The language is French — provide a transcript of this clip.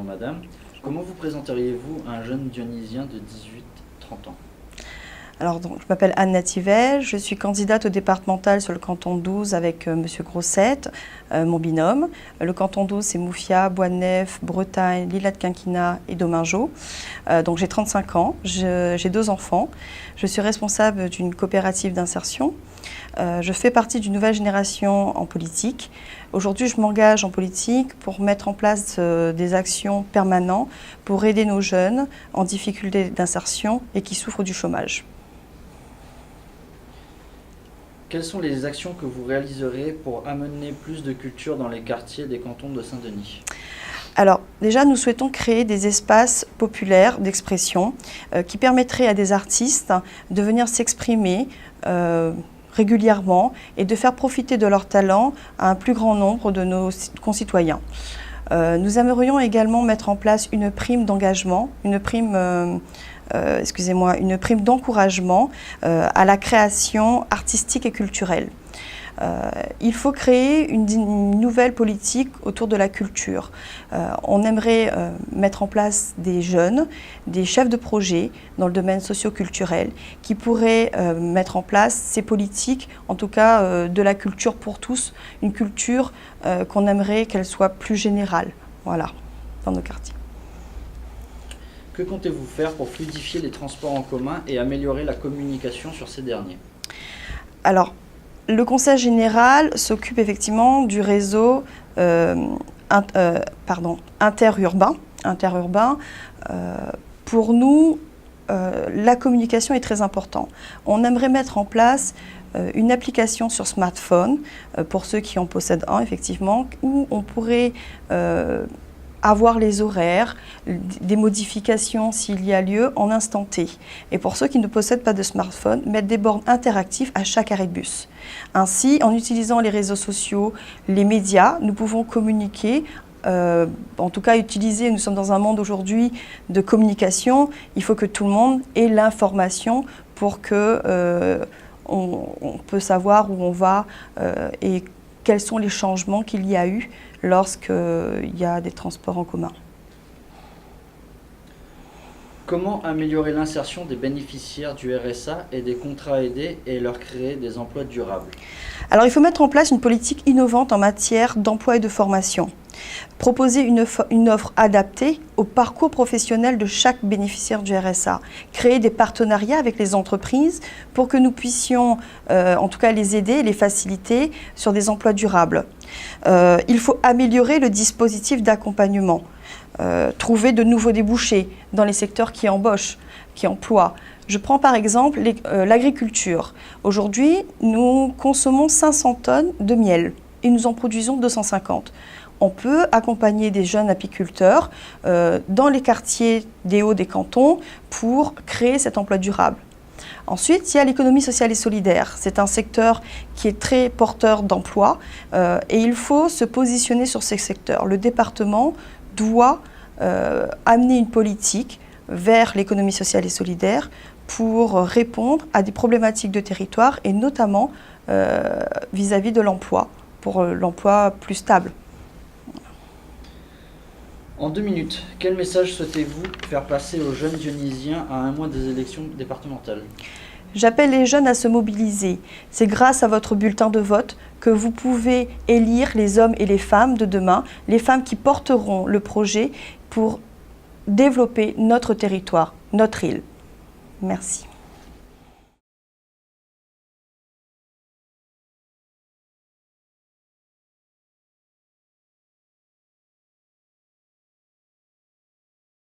madame. Comment vous présenteriez-vous un jeune dionysien de 18-30 ans? Alors, donc, je m'appelle Anne Nativet, je suis candidate au départemental sur le canton de 12 avec Monsieur Grossette, mon binôme. Le canton 12, c'est Moufia, Bois-de-Nef, Bretagne, L'Isle-de-Quinquina et Domingeau. Donc j'ai 35 ans, j'ai 2 enfants. Je suis responsable d'une coopérative d'insertion. Je fais partie d'une nouvelle génération en politique. Aujourd'hui, je m'engage en politique pour mettre en place des actions permanentes pour aider nos jeunes en difficulté d'insertion et qui souffrent du chômage. Quelles sont les actions que vous réaliserez pour amener plus de culture dans les quartiers des cantons de Saint-Denis? Alors déjà, nous souhaitons créer des espaces populaires d'expression qui permettraient à des artistes de venir s'exprimer régulièrement et de faire profiter de leur talent à un plus grand nombre de nos concitoyens. Nous aimerions également mettre en place une prime d'engagement, une prime d'encouragement à la création artistique et culturelle. Il faut créer une nouvelle politique autour de la culture. On aimerait mettre en place des jeunes, des chefs de projet dans le domaine socio-culturel qui pourraient mettre en place ces politiques, en tout cas de la culture pour tous, une culture qu'on aimerait qu'elle soit plus générale, voilà, dans nos quartiers. Que comptez-vous faire pour fluidifier les transports en commun et améliorer la communication sur ces derniers? Alors, le Conseil général s'occupe effectivement du réseau interurbain. Pour nous, la communication est très importante. On aimerait mettre en place une application sur smartphone, pour ceux qui en possèdent un, effectivement, où on pourrait avoir les horaires, des modifications s'il y a lieu en instant T. Et pour ceux qui ne possèdent pas de smartphone, mettre des bornes interactives à chaque arrêt de bus. Ainsi, en utilisant les réseaux sociaux, les médias, nous pouvons communiquer, en tout cas utiliser, nous sommes dans un monde aujourd'hui de communication, il faut que tout le monde ait l'information pour que on peut savoir où on va et quels sont les changements qu'il y a eu lorsqu'il y a des transports en commun. Comment améliorer l'insertion des bénéficiaires du RSA et des contrats aidés et leur créer des emplois durables? Alors il faut mettre en place une politique innovante en matière d'emploi et de formation. Proposer une offre adaptée au parcours professionnel de chaque bénéficiaire du RSA. Créer des partenariats avec les entreprises pour que nous puissions, en tout cas, les aider, les faciliter sur des emplois durables. Il faut améliorer le dispositif d'accompagnement. Trouver de nouveaux débouchés dans les secteurs qui embauchent, qui emploient. Je prends par exemple l'agriculture. Aujourd'hui, nous consommons 500 tonnes de miel et nous en produisons 250. On peut accompagner des jeunes apiculteurs dans les quartiers des hauts des cantons pour créer cet emploi durable. Ensuite, il y a l'économie sociale et solidaire. C'est un secteur qui est très porteur d'emplois et il faut se positionner sur ces secteurs. Le département doit amener une politique vers l'économie sociale et solidaire pour répondre à des problématiques de territoire et notamment vis-à-vis de l'emploi, pour l'emploi plus stable. En 2 minutes, quel message souhaitez-vous faire passer aux jeunes dionysiens à un mois des élections départementales? J'appelle les jeunes à se mobiliser. C'est grâce à votre bulletin de vote que vous pouvez élire les hommes et les femmes de demain, les femmes qui porteront le projet pour développer notre territoire, notre île. Merci.